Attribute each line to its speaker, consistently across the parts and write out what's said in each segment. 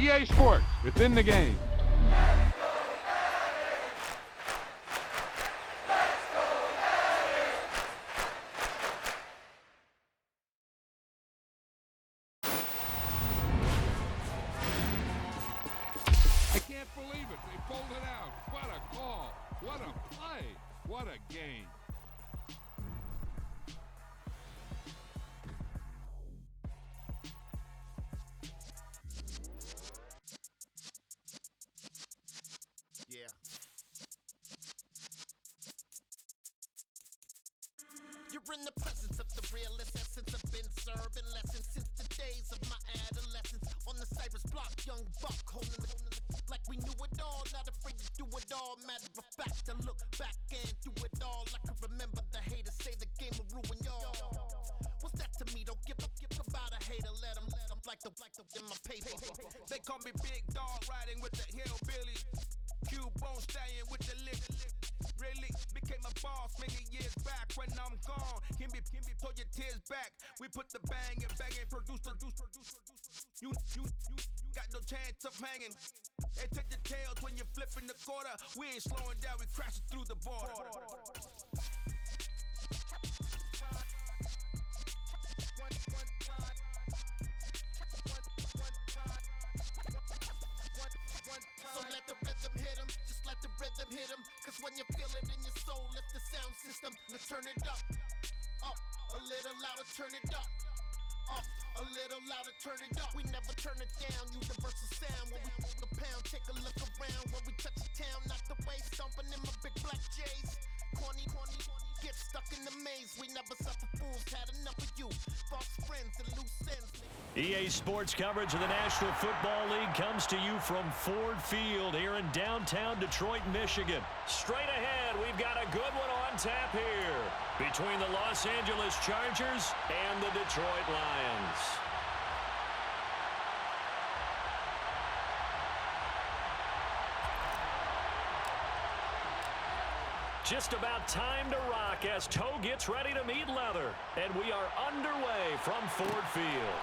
Speaker 1: EA Sports, within the game. I can't believe it. They pulled it out. What a call. What a play. What a game.
Speaker 2: Yeah. You're in the presence of the realest essence. I've been serving lessons since the days of my adolescence. On the Cypress block, young buck holding the like we knew it all, not afraid to do it all. Matter of fact, I look back and do it all. I can remember the haters say the game will ruin y'all. What's that to me? Don't give about a hater. Let them like the in my paper.
Speaker 3: They call me Big Dog, riding with the hillbilly. Cubone staying with the lick. Really became a boss many years back. When I'm gone, can be pull your tears back. We put the bang and produce. You got no chance of hanging. They take the tails when you're flipping the quarter. We ain't slowing down, we crashing through the border.
Speaker 2: So let the rhythm hit him, just let the rhythm hit him. Cause when you feel it in your soul, lift the sound system. Now turn it up, a little louder, turn it up. A little louder, turn it up. We never turn it down, universal sound. When we move the pound, take a look around. When we touch the town, not the way, stomping in my big black J's. Corny, get stuck in the maze. We never suffer fools, had enough of you. False friends and loose ends.
Speaker 4: EA Sports coverage of the National Football League comes to you from Ford Field here in downtown Detroit, Michigan. Straight ahead, we've got a good one on tap here between the Los Angeles Chargers and the Detroit Lions. Just about time to rock as toe gets ready to meet leather. And we are underway from Ford Field.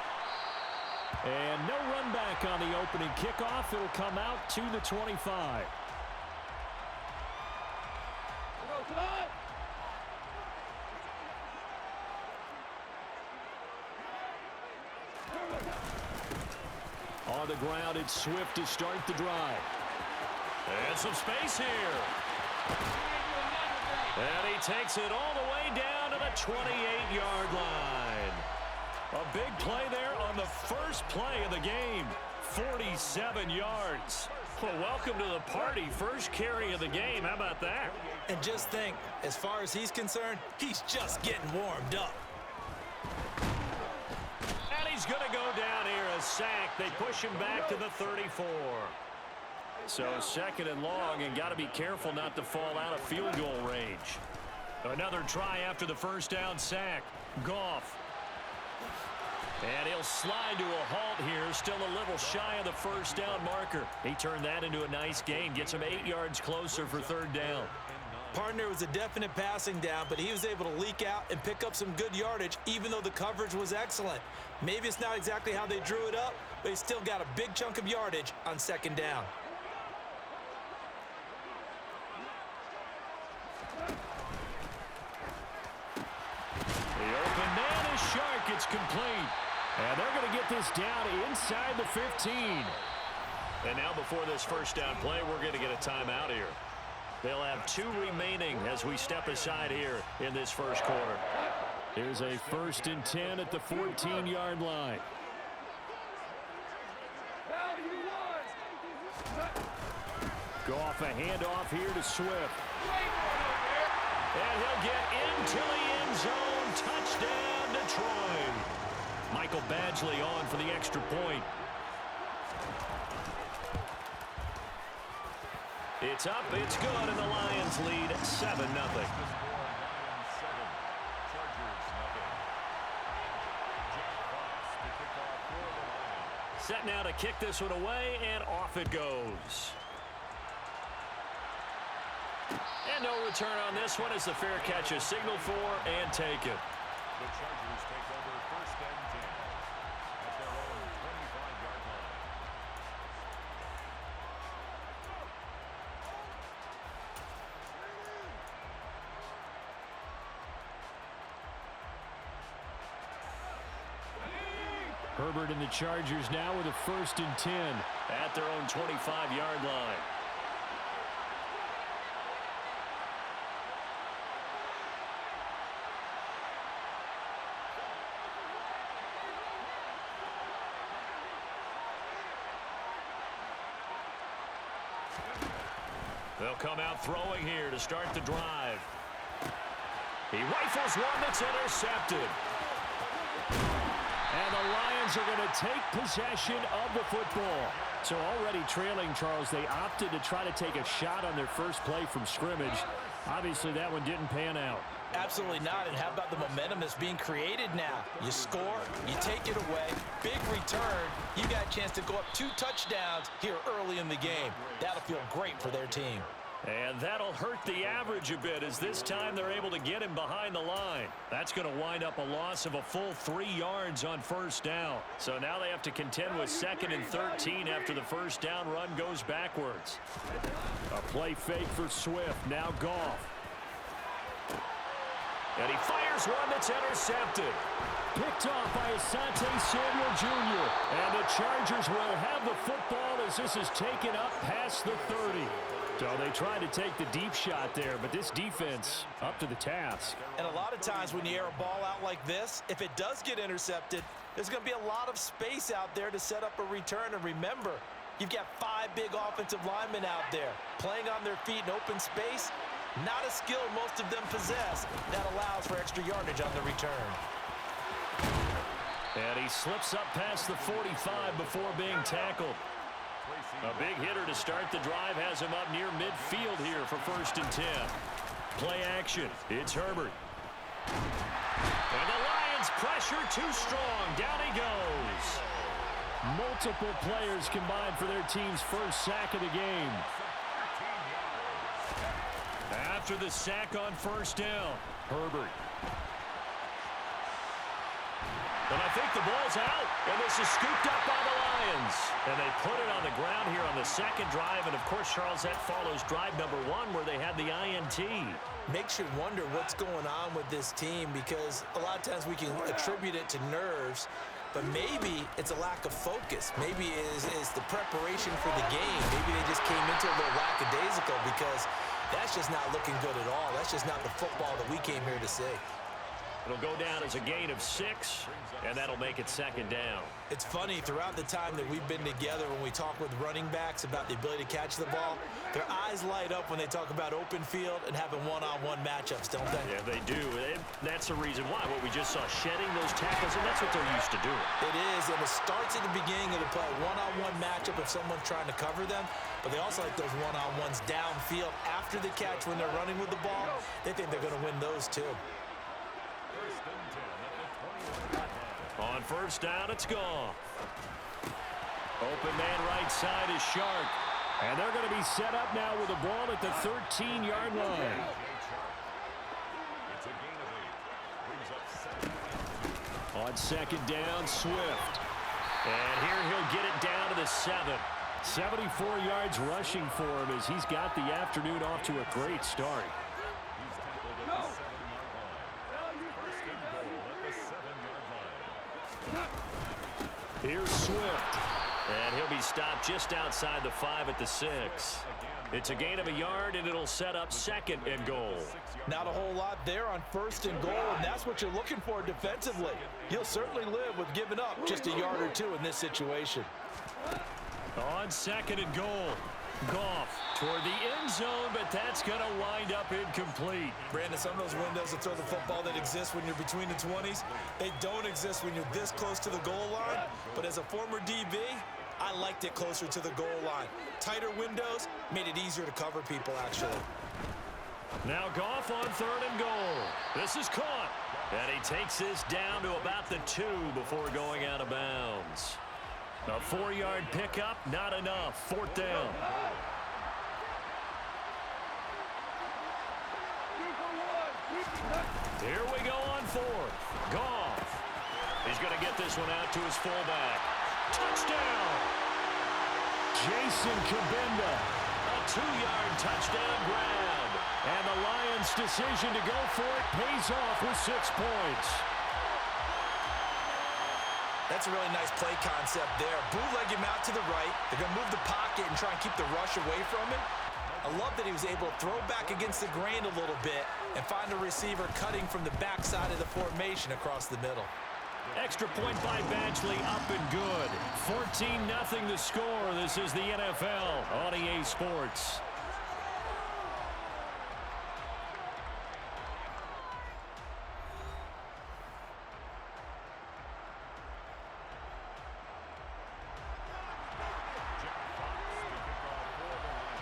Speaker 4: And no run back on the opening kickoff. It'll come out to the 25. On the ground, it's Swift to start the drive. And some space here. And he takes it all the way down to the 28-yard line. A big play there on the first play of the game. 47 yards. Well, welcome to the party. First carry of the game. How about that?
Speaker 5: And just think, as far as he's concerned, he's just getting warmed up.
Speaker 4: And he's going to go down here, a sack. They push him back to the 34. So second and long, and got to be careful not to fall out of field goal range. Another try after the first down sack. Goff. And he'll slide to a halt here, still a little shy of the first down marker. He turned that into a nice gain, gets him 8 yards closer for third down.
Speaker 5: Partner was a definite passing down, but he was able to leak out and pick up some good yardage, even though the coverage was excellent. Maybe it's not exactly how they drew it up, but he still got a big chunk of yardage on second down.
Speaker 4: The open man is Shark. It's complete. And they're going to get this down inside the 15. And now before this first down play, we're going to get a timeout here. They'll have 2 remaining as we step aside here in this first quarter. Here's a 1st and 10 at the 14-yard line. Goff, a handoff here to Swift. And he'll get into the end zone. Touchdown, Detroit. Michael Badgley on for the extra point. It's up, it's good, and the Lions lead 7-0. Set now to kick this one away, and off it goes. And no return on this one as the fair catch is signaled for and taken.
Speaker 6: The Chargers take over 1st and 10 at their own 25-yard line.
Speaker 4: Herbert and the Chargers now with a 1st and 10 at their own 25-yard line. They'll come out throwing here to start the drive. He rifles one that's intercepted. And the Lions are going to take possession of the football. So already trailing, Charles, they opted to try to take a shot on their first play from scrimmage. Obviously, that one didn't pan out.
Speaker 5: Absolutely not. And how about the momentum that's being created now? You score, you take it away, big return. You got a chance to go up 2 touchdowns here early in the game. That'll feel great for their team.
Speaker 4: And that'll hurt the average a bit as this time they're able to get him behind the line. That's going to wind up a loss of a full 3 yards on 1st down. So now they have to contend with 2nd and 13 after the 1st down run goes backwards. A play fake for Swift. Now Goff. And he fires one that's intercepted. Picked off by Asante Samuel Jr. And the Chargers will have the football as this is taken up past the 30. So they tried to take the deep shot there, but this defense up to the task.
Speaker 5: And a lot of times when you air a ball out like this, if it does get intercepted, there's going to be a lot of space out there to set up a return. And remember, you've got 5 big offensive linemen out there playing on their feet in open space. Not a skill most of them possess that allows for extra yardage on the return.
Speaker 4: And he slips up past the 45 before being tackled. A big hitter to start the drive has him up near midfield here for 1st and 10. Play action. It's Herbert. And the Lions pressure too strong. Down he goes. Multiple players combined for their team's first sack of the game. After the sack on 1st down, Herbert. And I think the ball's out, and this is scooped up by the Lions. And they put it on the ground here on the 2nd drive, and of course, Charles, that follows drive number 1 where they had the INT.
Speaker 5: Makes you wonder what's going on with this team because a lot of times we can attribute it to nerves, but maybe it's a lack of focus. Maybe it's the preparation for the game. Maybe they just came into a little lackadaisical because that's just not looking good at all. That's just not the football that we came here to see.
Speaker 4: It'll go down as a gain of 6, and that'll make it 2nd down.
Speaker 5: It's funny, throughout the time that we've been together, when we talk with running backs about the ability to catch the ball, their eyes light up when they talk about open field and having one-on-one matchups, don't they?
Speaker 4: Yeah, they do. That's the reason why. What we just saw, shedding those tackles, and that's what they're used to doing.
Speaker 5: It is, and it starts at the beginning of the play. One-on-one matchup if someone's trying to cover them, but they also like those one-on-ones downfield after the catch when they're running with the ball. They think they're going to win those too.
Speaker 4: On 1st down, it's Goff. Open man right side is Shark. And they're going to be set up now with the ball at the 13-yard line. On 2nd down, Swift. And here he'll get it down to the 7. 74 yards rushing for him as he's got the afternoon off to a great start. Here's Swift. And he'll be stopped just outside the 5 at the 6. It's a gain of a yard, and it'll set up 2nd and goal.
Speaker 5: Not a whole lot there on 1st and goal, and that's what you're looking for defensively. You'll certainly live with giving up just a yard or 2 in this situation.
Speaker 4: On 2nd and goal. Goff toward the end zone, but that's going to wind up incomplete.
Speaker 5: Brandon, some of those windows to throw the football that exist when you're between the 20s, they don't exist when you're this close to the goal line. But as a former DB, I liked it closer to the goal line. Tighter windows made it easier to cover people, actually.
Speaker 4: Now Goff on 3rd and goal. This is caught. And he takes this down to about the 2 before going out of bounds. A 4-yard pickup, not enough. 4th down. Here we go on 4th. Goff. He's going to get this one out to his fullback. Touchdown! Jason Kabinda. A 2-yard touchdown grab. And the Lions' decision to go for it pays off with 6 points.
Speaker 5: That's a really nice play concept there. Bootleg him out to the right. They're going to move the pocket and try and keep the rush away from him. I love that he was able to throw back against the grain a little bit and find a receiver cutting from the backside of the formation across the middle.
Speaker 4: Extra point by Batchley, up and good. 14-0 the score. This is the NFL on EA Sports.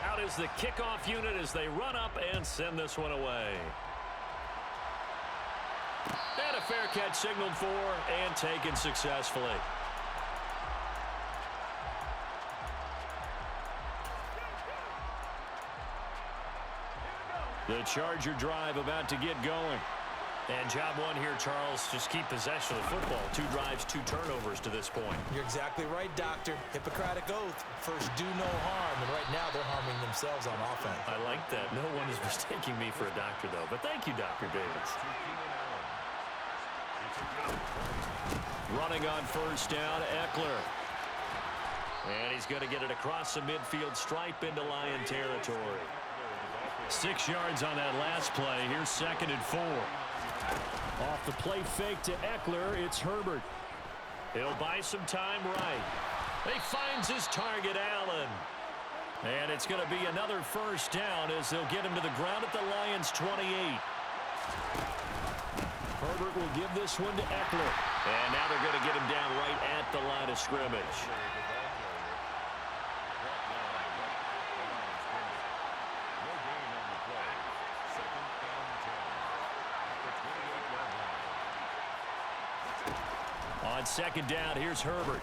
Speaker 4: Out is the kickoff unit as they run up and send this one away. And a fair catch signaled for and taken successfully. The Charger drive about to get going. And job one here, Charles, just keep possession of the football. 2 drives, 2 turnovers to this point.
Speaker 5: You're exactly right, Doctor. Hippocratic oath. First, do no harm. And right now, they're harming themselves on offense.
Speaker 4: I like that. No one is mistaking me for a doctor, though. But thank you, Dr. Davis. Running on first down, Eckler. And he's going to get it across the midfield stripe into Lion territory. 6 yards on that last play. Here's 2nd and 4. Off the play fake to Eckler, it's Herbert. He'll buy some time right. He finds his target, Allen. And it's going to be another first down as they'll get him to the ground at the Lions' 28. Herbert will give this one to Eckler. And now they're going to get him down right at the line of scrimmage. On 2nd down, here's Herbert.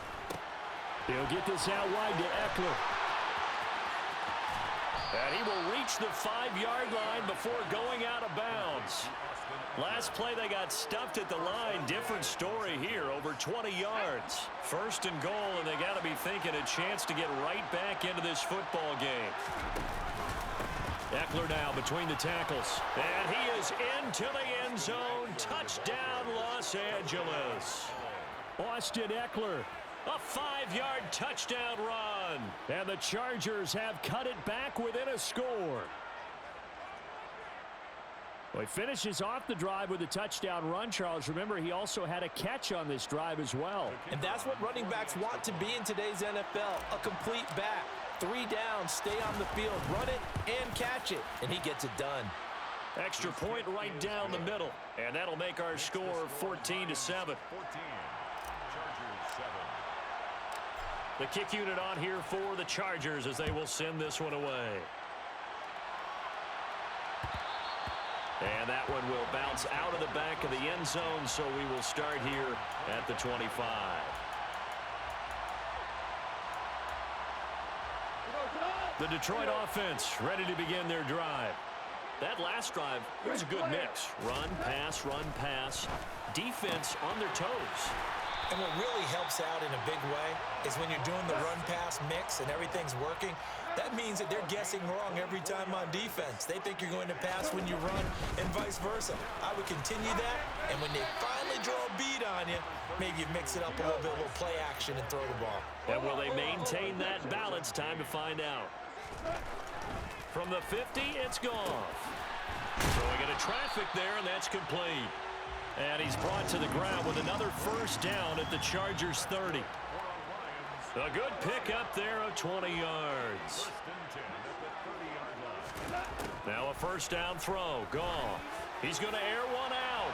Speaker 4: He'll get this out wide to Eckler. And he will reach the 5-yard line before going out of bounds. Last play, they got stuffed at the line. Different story here, over 20 yards. 1st and goal, and they got to be thinking a chance to get right back into this football game. Eckler now between the tackles. And he is into the end zone. Touchdown, Los Angeles. Austin Eckler, a 5-yard touchdown run. And the Chargers have cut it back within a score. Well, he finishes off the drive with a touchdown run, Charles. Remember, he also had a catch on this drive as well.
Speaker 5: And that's what running backs want to be in today's NFL, a complete back. 3 downs, stay on the field, run it, and catch it. And he gets it done.
Speaker 4: Extra point right down the middle. And that'll make our score 14-7. The kick unit on here for the Chargers as they will send this one away. And that one will bounce out of the back of the end zone, so we will start here at the 25. The Detroit offense ready to begin their drive. That last drive, it was a good mix. Run, pass, defense on their toes.
Speaker 5: And what really helps out in a big way is when you're doing the run-pass mix and everything's working, that means that they're guessing wrong every time on defense. They think you're going to pass when you run and vice versa. I would continue that, and when they finally draw a beat on you, maybe you mix it up a little bit, a little play action and throw the ball.
Speaker 4: And will they maintain that balance? Time to find out. From the 50, it's Goff. Throwing into traffic there, and that's complete. And he's brought to the ground with another first down at the Chargers' 30. A good pickup there of 20 yards. Now a first down throw. Goff. He's going to air one out.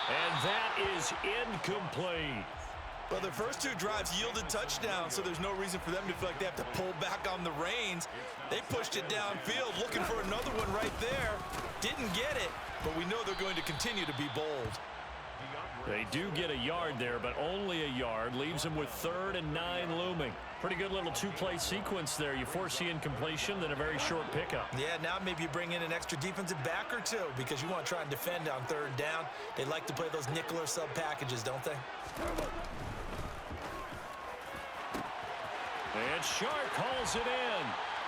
Speaker 4: And that is incomplete.
Speaker 5: Well, their first 2 drives yielded touchdowns, so there's no reason for them to feel like they have to pull back on the reins. They pushed it downfield, looking for another one right there. Didn't get it, but we know they're going to continue to be bold.
Speaker 4: They do get a yard there, but only a yard. Leaves them with 3rd and 9 looming. Pretty good little 2-play sequence there. You force the incompletion, then a very short pickup.
Speaker 5: Yeah, now maybe you bring in an extra defensive back or 2 because you want to try and defend on 3rd down. They like to play those nickel or sub packages, don't they?
Speaker 4: And Shark hauls it in.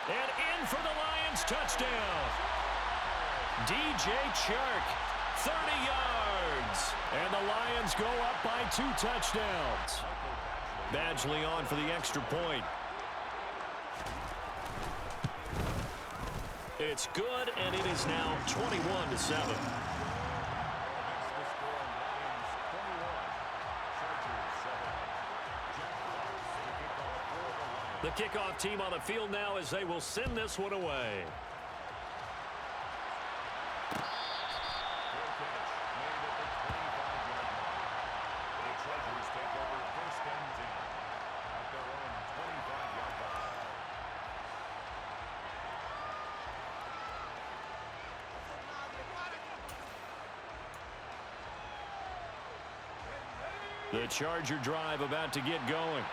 Speaker 4: And in for the Lions touchdown. DJ Chark, 30 yards. And the Lions go up by 2 touchdowns. Badgley on for the extra point. It's good, and it is now 21-7. The kickoff team on the field now as they will send this one away. The Charger drive about to get going.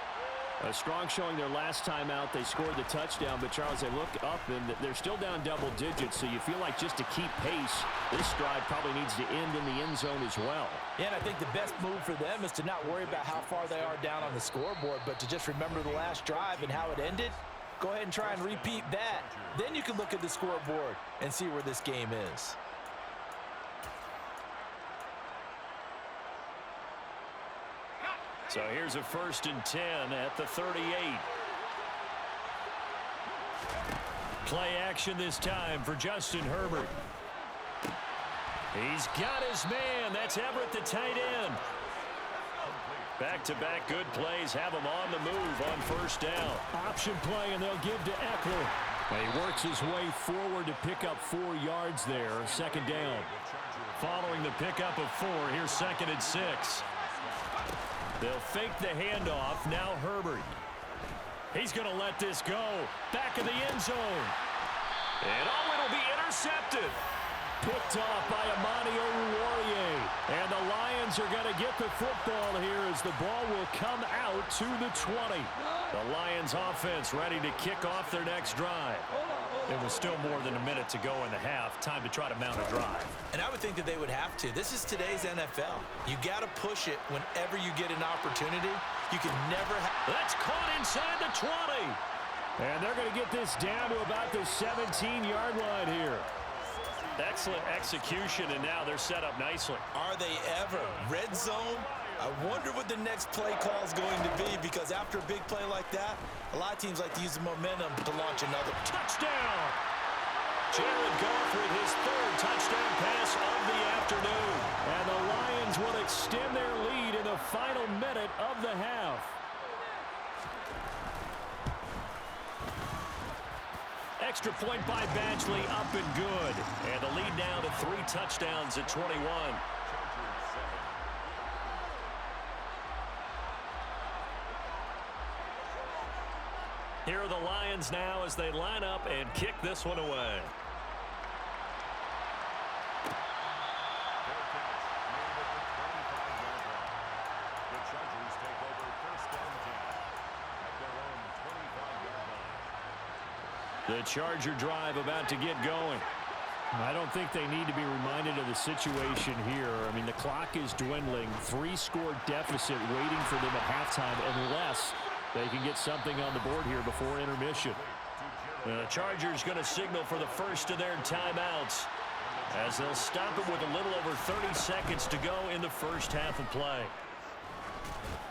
Speaker 4: A strong showing their last time out. They scored the touchdown, but Charles, they look up and they're still down double digits, so you feel like just to keep pace, this drive probably needs to end in the end zone as well.
Speaker 5: Yeah, and I think the best move for them is to not worry about how far they are down on the scoreboard, but to just remember the last drive and how it ended. Go ahead and try and repeat that. Then you can look at the scoreboard and see where this game is.
Speaker 4: So here's a 1st and 10 at the 38. Play action this time for Justin Herbert. He's got his man. That's Everett, the tight end. Back-to-back good plays have him on the move on 1st down. Option play, and they'll give to Eckler. He works his way forward to pick up 4 yards there. 2nd down. Following the pickup of 4, here's 2nd and 6. They'll fake the handoff. Now Herbert. He's going to let this go. Back in the end zone. And it'll be intercepted. Picked off by Amani Oruwariye. And the Lions are going to get the football here as the ball will come out to the 20. The Lions offense ready to kick off their next drive. There was still more than a minute to go in the half. Time to try to mount a drive.
Speaker 5: And I would think that they would have to. This is today's NFL. You got to push it whenever you get an opportunity. You can never have...
Speaker 4: That's caught inside the 20. And they're going to get this down to about the 17-yard line here. Excellent execution, and now they're set up nicely.
Speaker 5: Are they ever? Red zone? I wonder what the next play call is going to be, because after a big play like that, a lot of teams like to use the momentum to launch another.
Speaker 4: Touchdown! Jared Goff with his 3rd touchdown pass of the afternoon. And the Lions will extend their lead in the final minute of the half. Extra point by Badgley, up and good. And the lead now to 3 touchdowns at 21. Here are the Lions now as they line up and kick this one away. The Charger drive about to get going. I don't think they need to be reminded of the situation here. I mean, the clock is dwindling. 3-score deficit waiting for them at halftime unless they can get something on the board here before intermission. The Chargers going to signal for the first of their timeouts as they'll stop it with a little over 30 seconds to go in the first half of play.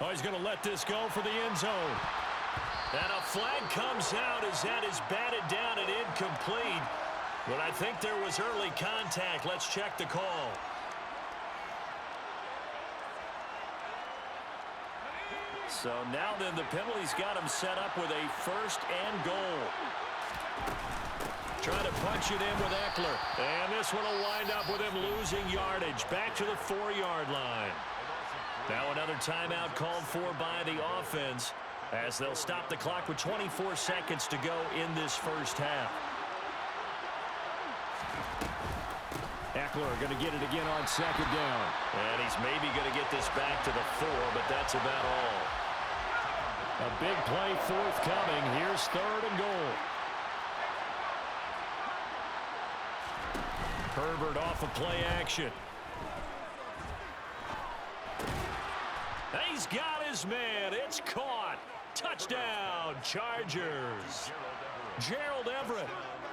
Speaker 4: Oh, he's going to let this go for the end zone. And a flag comes out as that is batted down and incomplete. But I think there was early contact. Let's check the call. So now then the penalty's got him set up with a 1st and goal. Trying to punch it in with Eckler. And this one will wind up with him losing yardage. Back to the 4-yard line. Now another timeout called for by the offense as they'll stop the clock with 24 seconds to go in this first half. Eckler going to get it again on 2nd down. And he's maybe going to get this back to the 4, but that's about all. A big play forthcoming. Here's 3rd and goal. Herbert off of play action. He's got his man. It's caught. Touchdown, Chargers. Gerald Everett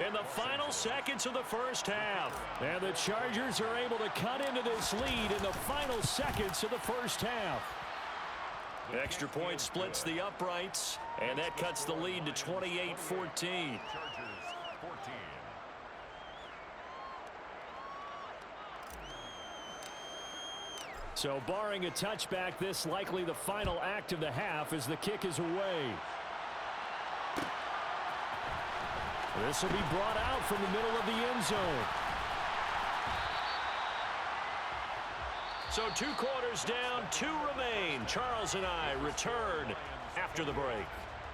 Speaker 4: in the final seconds of the first half. And the Chargers are able to cut into this lead in the final seconds of the first half. Extra point splits the uprights, and that cuts the lead to 28-14. So barring a touchback, this likely the final act of the half as the kick is away. This will be brought out from the middle of the end zone. So 2 quarters down, 2 remain. Charles and I return after the break.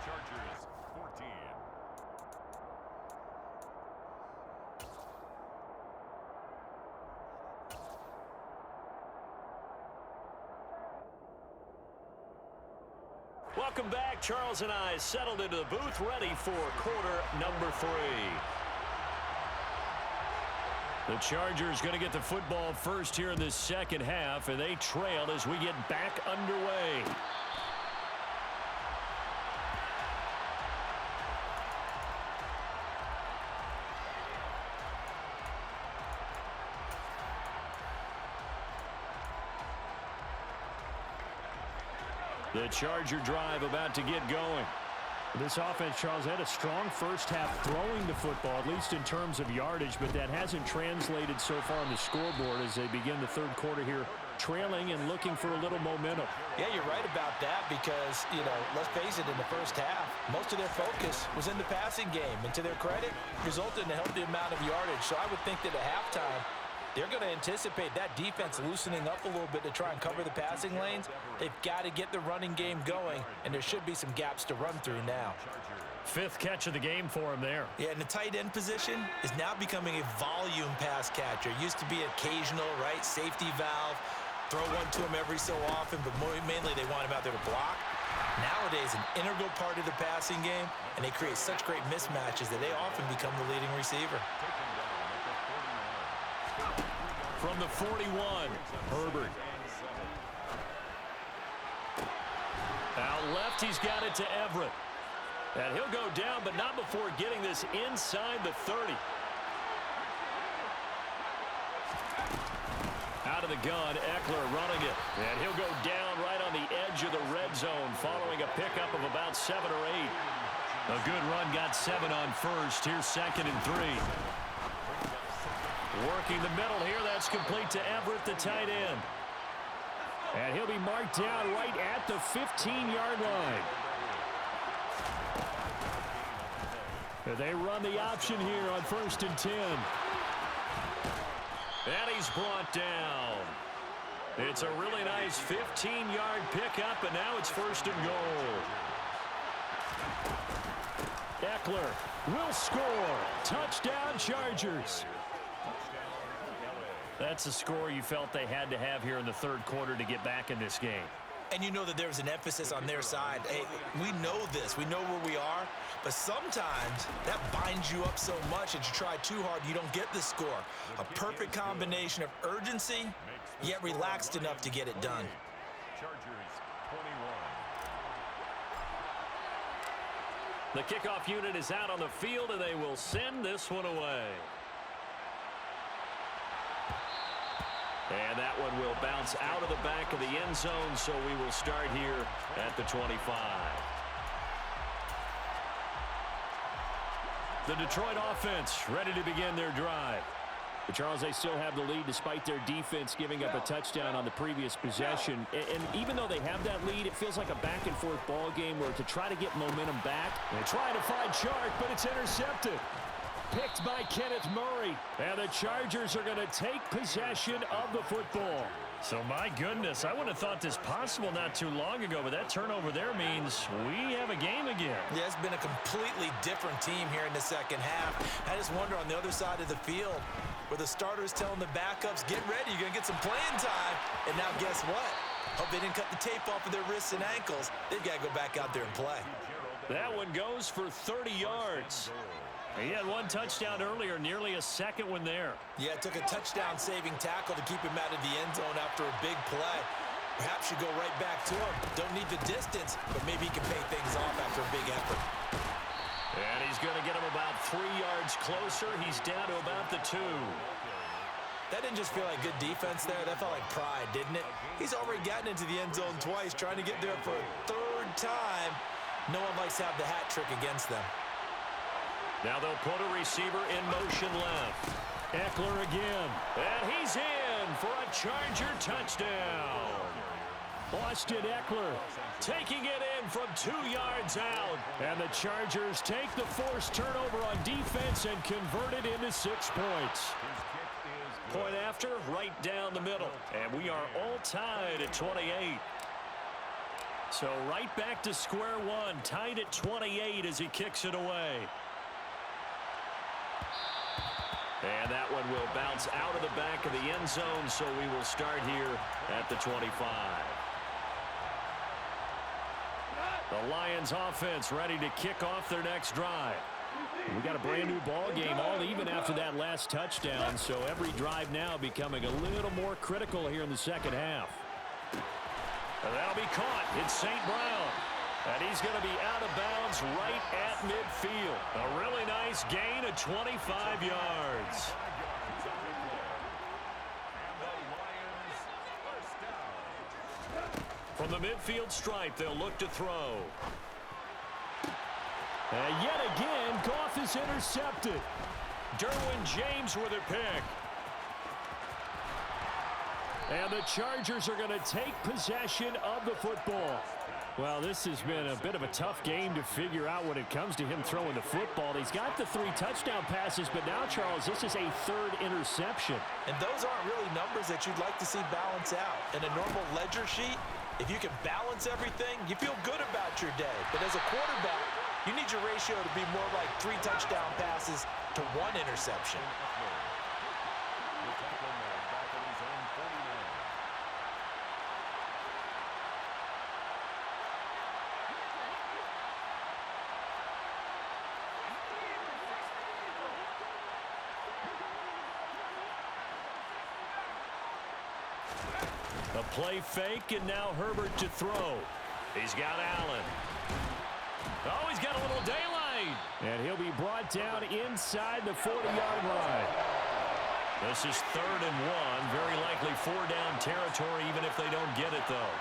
Speaker 1: Chargers 14.
Speaker 4: Welcome back. Charles and I settled into the booth, ready for quarter number 3. The Chargers going to get the football first here in this second half, and they trail as we get back underway. The Charger drive about to get going.
Speaker 6: This offense, Charles, had a strong first half throwing the football, at least in terms of yardage, but that hasn't translated so far on the scoreboard as they begin the third quarter here, trailing and looking for a little momentum.
Speaker 5: Yeah, you're right about that because, let's face it, in the first half, most of their focus was in the passing game, and to their credit, resulted in a healthy amount of yardage. So I would think that at halftime, they're going to anticipate that defense loosening up a little bit to try and cover the passing lanes. They've got to get the running game going, and there should be some gaps to run through now.
Speaker 6: 5th catch of the game for him there.
Speaker 5: Yeah, and the tight end position is now becoming a volume pass catcher. Used to be occasional, right, safety valve, throw one to him every so often, but mainly they want him out there to block. Nowadays, an integral part of the passing game, and they create such great mismatches that they often become the leading receiver.
Speaker 4: From the 41, Herbert. Out left, he's got it to Everett. And he'll go down, but not before getting this inside the 30. Out of the gun, Eckler running it. And he'll go down right on the edge of the red zone following a pickup of about 7 or 8. A good run, got 7 on first. Here's 2nd and 3. Working the middle here, that's complete to Everett, the tight end. And he'll be marked down right at the 15-yard line. They run the option here on 1st and 10. And he's brought down. It's a really nice 15-yard pickup, and now it's 1st and goal. Eckler will score. Touchdown, Chargers. That's the score you felt they had to have here in the third quarter to get back in this game.
Speaker 5: And you know that there's an emphasis on their side. Hey, we know this. We know where we are. But sometimes that binds you up so much that you try too hard, you don't get the score. A perfect combination of urgency, yet relaxed enough to get it done.
Speaker 1: Chargers 21.
Speaker 4: The kickoff unit is out on the field, and they will send this one away. And that one will bounce out of the back of the end zone, so we will start here at the 25. The Detroit offense ready to begin their drive.
Speaker 6: But Charles, they still have the lead despite their defense giving up a touchdown on the previous possession. And even though they have that lead, it feels like a back-and-forth ball game where to try to get momentum back.
Speaker 4: They try to find Chark, but it's intercepted. Picked by Kenneth Murray. And the Chargers are going to take possession of the football. So, my goodness, I wouldn't have thought this possible not too long ago, but that turnover there means we have a game again.
Speaker 5: Yeah, it's been a completely different team here in the second half. I just wonder on the other side of the field where the starters telling the backups, get ready, you're going to get some playing time. And now guess what? Hope they didn't cut the tape off of their wrists and ankles. They've got to go back out there and play.
Speaker 4: That one goes for 30 yards. He had one touchdown earlier, nearly a second one there.
Speaker 5: Yeah, it took a touchdown-saving tackle to keep him out of the end zone after a big play. Perhaps you go right back to him. Don't need the distance, but maybe he can pay things off after a big effort.
Speaker 4: And he's going to get him about 3 yards closer. He's down to about the 2.
Speaker 5: That didn't just feel like good defense there. That felt like pride, didn't it? He's already gotten into the end zone twice, trying to get there for a 3rd time. No one likes to have the hat trick against them.
Speaker 4: Now they'll put a receiver in motion left.
Speaker 6: Eckler again.
Speaker 4: And he's in for a Charger touchdown.
Speaker 6: Austin Eckler
Speaker 4: taking it in from 2 yards out.
Speaker 6: And the Chargers take the forced turnover on defense and convert it into 6 points.
Speaker 4: Point after, right down the middle. And we are all tied at 28. So right back to square one, tied at 28 as he kicks it away. And that one will bounce out of the back of the end zone, so we will start here at the 25. The Lions offense ready to kick off their next drive. We got a brand new ball game, all even after that last touchdown, so every drive now becoming a little more critical here in the second half. And that'll be caught. It's St. Brown. And he's going to be out of bounds right at midfield. A really nice gain of 25 yards. From the midfield stripe, they'll look to throw.
Speaker 6: And yet again, Goff is intercepted.
Speaker 4: Derwin James with a pick.
Speaker 6: And the Chargers are going to take possession of the football. Well, this has been a bit of a tough game to figure out when it comes to him throwing the football. He's got the 3 touchdown passes, but now, Charles, this is a 3rd interception.
Speaker 5: And those aren't really numbers that you'd like to see balance out. In a normal ledger sheet, if you can balance everything, you feel good about your day. But as a quarterback, you need your ratio to be more like 3 touchdown passes to 1 interception.
Speaker 4: A play fake, and now Herbert to throw. He's got Allen. Oh, he's got a little daylight.
Speaker 6: And he'll be brought down inside the 40-yard line.
Speaker 4: This is 3rd and 1. Very likely 4-down territory, even if they don't get it, though.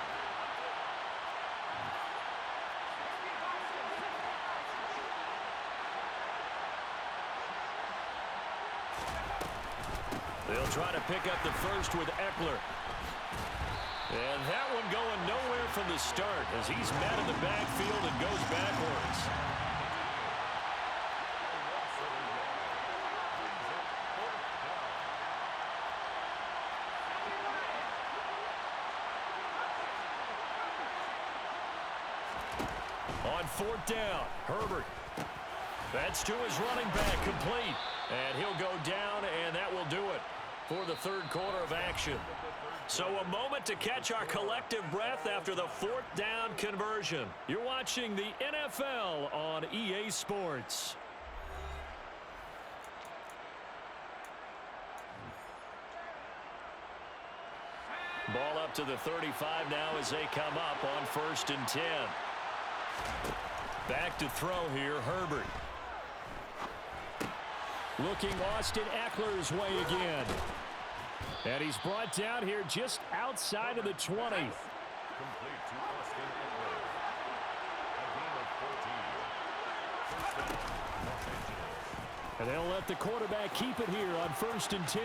Speaker 4: They'll try to pick up the first with Eckler. And that one going nowhere from the start as he's met in the backfield and goes backwards. On 4th down, Herbert. That's to his running back, complete. And he'll go down, and that will do it for the 3rd quarter of action. So a moment to catch our collective breath after the 4th down conversion. You're watching the NFL on EA Sports. Ball up to the 35 now as they come up on 1st and 10. Back to throw here, Herbert.
Speaker 6: Looking Austin Eckler's way again. And he's brought down here just outside of the 20. And they'll let the quarterback keep it here on 1st and 10.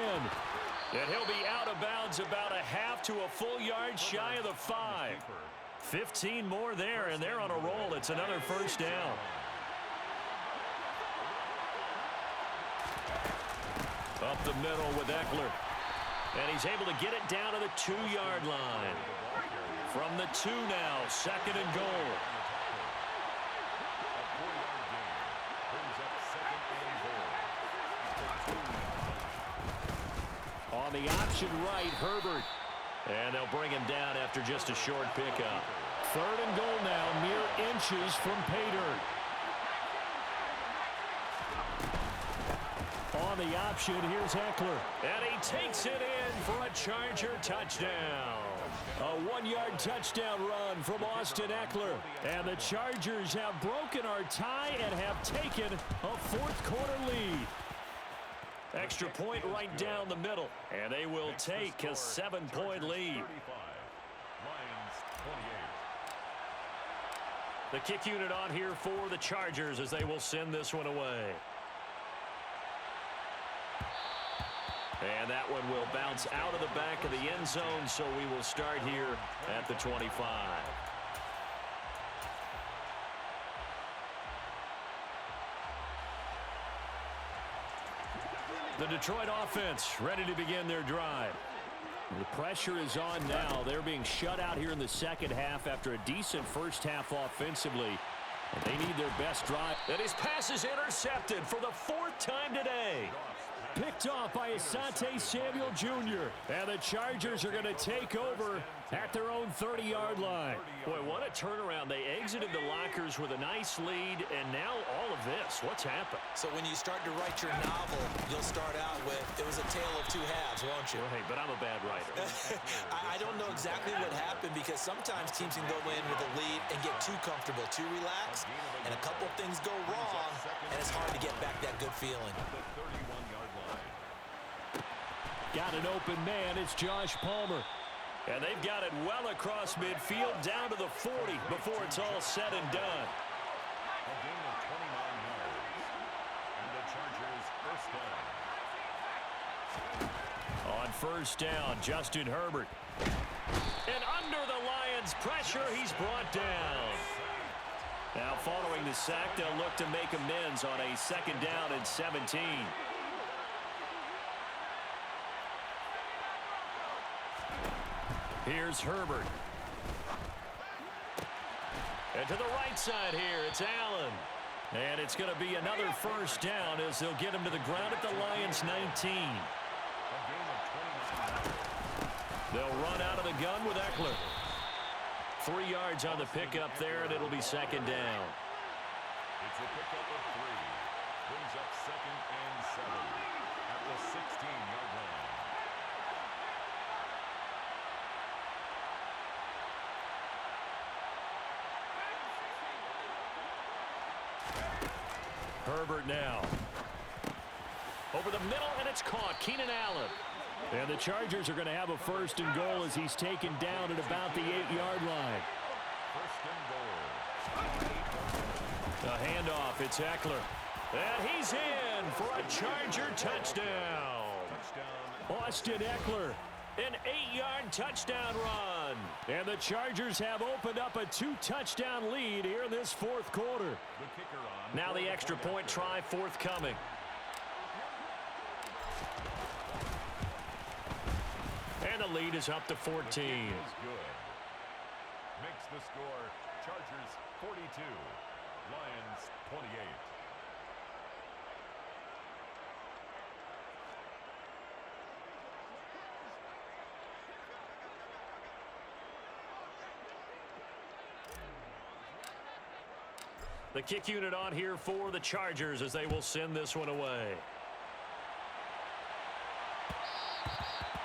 Speaker 4: And he'll be out of bounds about a half to a full yard shy of the 5. 15 more there, and they're on a roll. It's another 1st down. Up the middle with Eckler. And he's able to get it down to the 2-yard line. From the 2 now, 2nd and goal. On the option right, Herbert. And they'll bring him down after just a short pickup.
Speaker 6: 3rd and goal now, mere inches from pay dirt. On the option, here's Eckler.
Speaker 4: And he takes it in for a Charger touchdown.
Speaker 6: A 1-yard touchdown run from Austin Eckler. And the Chargers have broken our tie and have taken a fourth-quarter lead. Extra point right down the middle. And they will take a 7-point lead. The kick unit on here for the Chargers as they will send this one away. And that one will bounce out of the back of the end zone, so we will start here at the 25. The Detroit offense ready to begin their drive. The pressure is on now. They're being shut out here in the second half after a decent first half offensively. And they need their best drive. And his pass is intercepted for the 4th time today. Picked off by Asante Samuel Jr. And the Chargers are going to take over at their own 30-yard line. Boy, what a turnaround. They exited the lockers with a nice lead, and now all of this. What's happened?
Speaker 5: So when you start to write your novel, you'll start out with, it was a tale of two halves, won't you?
Speaker 6: Well, hey, but I'm a bad writer.
Speaker 5: I don't know exactly what happened because sometimes teams can go in with a lead and get too comfortable, too relaxed, and a couple of things go wrong, and it's hard to get back that good feeling.
Speaker 6: Got an open man. It's Josh Palmer. And they've got it well across midfield down to the 40 before it's all said and done.
Speaker 4: A gain of 29 yards. And the Chargers first down. On first down, Justin Herbert. And under the Lions' pressure, he's brought down. Now following the sack, they'll look to make amends on a 2nd down and 17. Here's Herbert. And to the right side here, it's Allen. And it's going to be another first down as they'll get him to the ground at the Lions' 19. They'll run out of the gun with Eckler. 3 yards on the pickup there, and it'll be 2nd down.
Speaker 7: It's a pickup of 3. Brings up 2nd and 7 at the 16-yard line.
Speaker 6: Herbert now. Over the middle, and it's caught. Keenan Allen. And the Chargers are going to have a 1st and goal as he's taken down at about the 8-yard line.
Speaker 7: 1st and goal.
Speaker 6: The handoff, it's Eckler. And he's in for a Charger touchdown. Austin Eckler, an 8-yard touchdown run. And the Chargers have opened up a 2-touchdown lead here in this 4th quarter.
Speaker 7: The kicker on.
Speaker 6: Now the extra point try forthcoming. And the lead is up to 14.
Speaker 7: Is good. Makes the score Chargers 42, Lions 28.
Speaker 6: The kick unit on here for the Chargers as they will send this one away.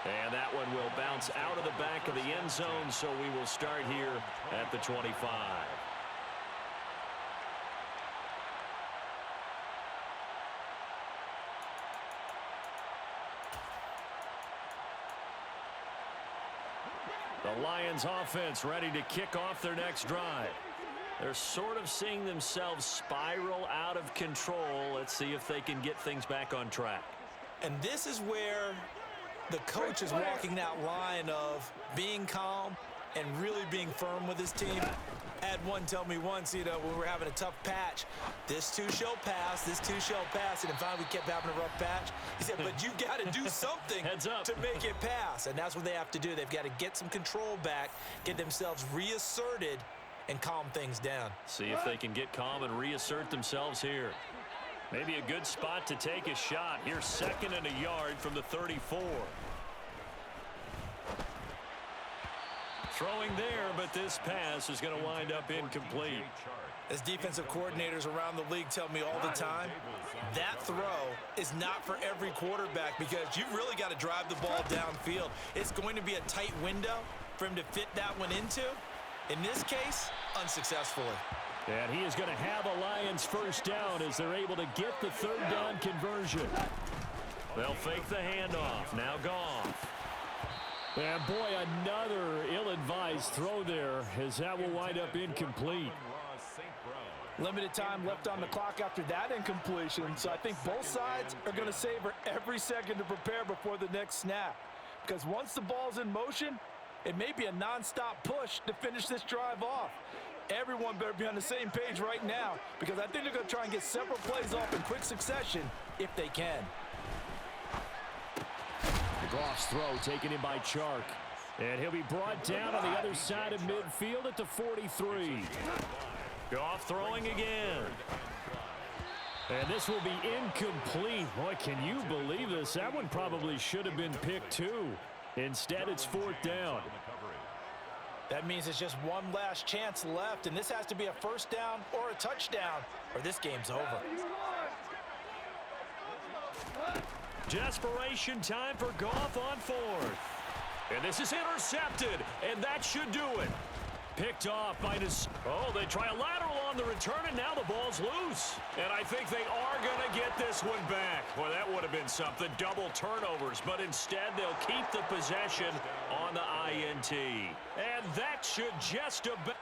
Speaker 6: And that one will bounce out of the back of the end zone, so we will start here at the 25. The Lions offense ready to kick off their next drive. They're sort of seeing themselves spiral out of control. Let's see if they can get things back on track.
Speaker 5: And this is where the coach is walking that line of being calm and really being firm with his team. I had one tell me once, when we were having a tough patch, this too shall pass, this too shall pass. And finally we kept having a rough patch. He said, but you got to do something to make it pass. And that's what they have to do. They've got to get some control back, get themselves reasserted, and calm things down.
Speaker 6: See if they can get calm and reassert themselves here. Maybe a good spot to take a shot. Here's 2nd and a yard from the 34. Throwing there, but this pass is going to wind up incomplete.
Speaker 5: As defensive coordinators around the league tell me all the time, that throw is not for every quarterback because you've really got to drive the ball downfield. It's going to be a tight window, for him to fit that one into. In this case, unsuccessfully.
Speaker 6: And he is going to have a Lions first down as they're able to get the third down conversion.
Speaker 4: They'll fake the handoff. Now Goff.
Speaker 6: And boy, another ill-advised throw there as that will wind up incomplete.
Speaker 5: Limited time left on the clock after that incompletion, so I think both sides are going to savor every second to prepare before the next snap. Because once the ball's in motion, it may be a non-stop push to finish this drive off. Everyone better be on the same page right now because I think they're going to try and get several plays off in quick succession if they can.
Speaker 6: Goff's throw taken in by Chark. And he'll be brought down on the other side of midfield at the 43.
Speaker 4: Goff throwing again.
Speaker 6: And this will be incomplete. Boy, can you believe this? That one probably should have been picked too. Instead, it's fourth down.
Speaker 5: That means it's just one last chance left, and this has to be a first down or a touchdown, or this game's over.
Speaker 4: Desperation time for Goff on fourth. And this is intercepted, and that should do it. Picked off by they try a lateral on the return, and now the ball's loose. And I think they are going to get this one back. Well, that would have been something, double turnovers, but instead they'll keep the possession on the INT. And that should just about...